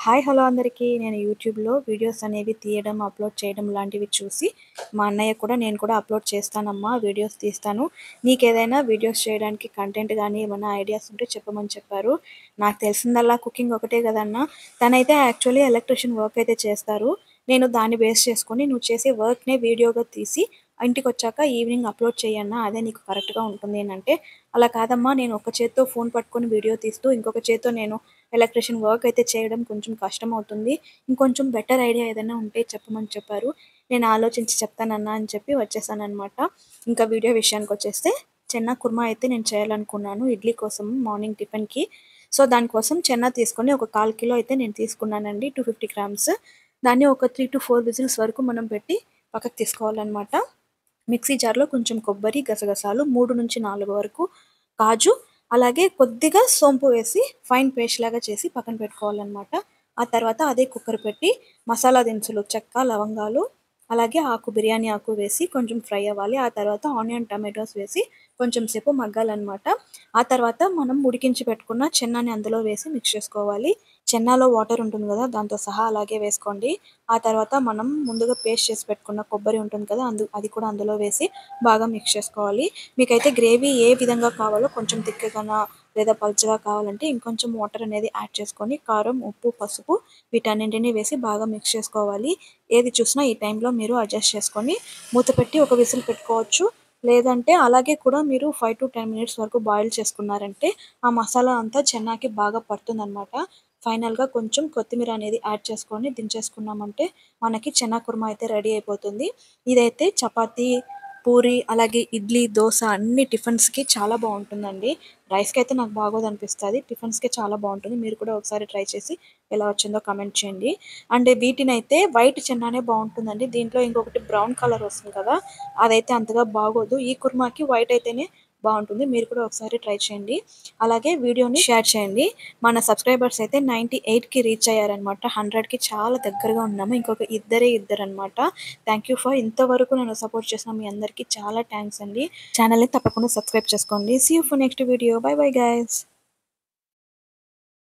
Hi hello అందరికీ. నేను యూట్యూబ్‌లో వీడియోస్ అనేవి తీయడం, అప్‌లోడ్ చేయడం లాంటివి చూసి, మా అన్నయ్య కూడా నేను కూడా అప్‌లోడ్ చేస్తానమ్మా, వీడియోస్ తీస్తాను. నీకేదైనా వీడియోస్ చేయడానికి కంటెంట్ గానీ, ఏమన్నా ఐడియాస్ ఉంటే చెప్పమని చెప్పారు. నాకు తెలిసిందల్లా కుకింగ్ ఒకటే కదన్నా! తనైతే యాక్చువల్లీ ఎలక్ట్రీషియన్ వర్క్ అయితే చేస్తారు. నేను దాన్ని బేస్ చేసుకొని నువ్వు చేసే వర్క్‌నే వీడియోగా తీసి ఇంటికొచ్చాక ఈవినింగ్ అప్‌లోడ్ చెయ్యన్నా, అదే నీకు కరెక్ట్‌గా ఉంటుంది అనంటే, అలా కాదమ్మా, నేను ఒక చేత్తో ఫోన్ పట్టుకొని వీడియో తీస్తూ, ఇంకొక చేత్తో నేను ఎలక్ట్రీషియన్ వర్క్ అయితే చేయడం కొంచెం కష్టమవుతుంది. ఇంకొంచెం బెటర్ ఐడియా ఏదైనా ఉంటే చెప్పమని చెప్పారు. నేను ఆలోచించి చెప్తానన్నా అని చెప్పి వచ్చేసాననమాట. ఇంకా వీడియో విషయానికొచ్చేస్తే చెన్నా కుర్మా అయితే నేను చేయాలనుకున్నాను ఇడ్లీ కోసం మార్నింగ్ టిఫిన్‌కి. సో, దానికోసం చెన్నా తీసుకొని ఒక 1/4 కిలో అయితే నేను తీసుకున్నానండి. 250 గ్రామ్స్. దాన్ని ఒక 3-4 విజిల్స్ వరకు మనం పెట్టి పక్కకు తీసుకోవాలనమాట. మిక్సీ జార్‌లో కొంచెం కొబ్బరి, గసగసాలు 3-4 వరకు కాజు, అలాగే కొద్దిగా సోంపు వేసి ఫైన్ పేస్ట్ లాగా చేసి పక్కన పెట్టుకోవాలనమాట. ఆ తర్వాత అదే కుక్కర్ పెట్టి మసాలా దినుసులు చెక్క, లవంగాలు, అలాగే బిర్యానీ ఆకు వేసి కొంచెం ఫ్రై అవ్వాలి. ఆ తర్వాత ఆనియన్, టమాటోస్ వేసి కొంచెం సేపు మగ్గాలనమాట. ఆ తర్వాత మనం ఉడికించి పెట్టుకున్న చెన్నాని అందులో వేసి మిక్స్ చేసుకోవాలి. చెన్నాలో వాటర్ ఉంటుంది గదా! దాంతో సహా అలాగే వేసుకోండి. ఆ తర్వాత మనం ముందుగా పేస్ట్ చేసి పెట్టుకున్న కొబ్బరి ఉంటుంది కదా! అది కూడా అందులో వేసి బాగా మిక్స్ చేసుకోవాలి. మీకైతే గ్రేవీ ఏ విధంగా కావాలో కొంచెం తిక్కగానా లేదా పల్చగా కావాలంటే ఇంకొంచెం వాటర్ అనేది యాడ్ చేసుకొని కారం, ఉప్పు, పసుపు వీటన్నింటిని వేసి బాగా మిక్స్ చేసుకోవాలి. ఏది చూసినా ఈ టైంలో మీరు అడ్జస్ట్ చేసుకొని మూత పెట్టి ఒక విజిల్ పెట్టుకోవచ్చు. లేదంటే అలాగే కూడా మీరు 5-10 మినిట్స్ వరకు బాయిల్ చేసుకున్నారంటే ఆ మసాలా అంతా చెన్నాకి బాగా పడుతుందనమాట. ఫైనల్‌గా కొంచెం కొత్తిమీర అనేది యాడ్ చేసుకొని దించేసుకున్నామంటే మనకి చెనా కుర్మా అయితే రెడీ అయిపోతుంది. ఇదైతే చపాతీ, పూరి, అలాగే ఇడ్లీ, దోస అన్ని టిఫిన్స్‌కి చాలా బావుంటుందండి. రైస్‌కి అయితే నాకు బాగోదనిపిస్తది. టిఫిన్స్‌కే చాలా బావుంటుంది. మీరు కూడా ఒకసారి ట్రై చేసి ఎలా వచ్చిందో కామెంట్ చేయండి. అండ్ వీటినైతే వైట్ చెన్నానే బావుంటుందండి. దీంట్లో ఇంకొకటి బ్రౌన్ కలర్ వస్తుంది కదా! అదైతే అంతగా బాగోదు. ఈ కుర్మాకి వైట్ అయితేనే బావుంటుంది. మీరు కూడా ఒకసారి ట్రై చేయండి. అలాగే వీడియోని షేర్ చేయండి. మన సబ్స్క్రైబర్స్ అయితే 98కి రీచ్ అయ్యారనమాట. 100కి చాలా దగ్గరగా ఉన్నాము. ఇంకొక ఇద్దరనమాట. థ్యాంక్ యూ ఫర్ ఇంతవరకు నన్ను సపోర్ట్ చేసిన మీ అందరికీ చాలా థ్యాంక్స్ అండి. ఛానల్‌ని తప్పకుండా సబ్స్క్రైబ్ చేసుకోండి. See you for next video. Bye bye guys.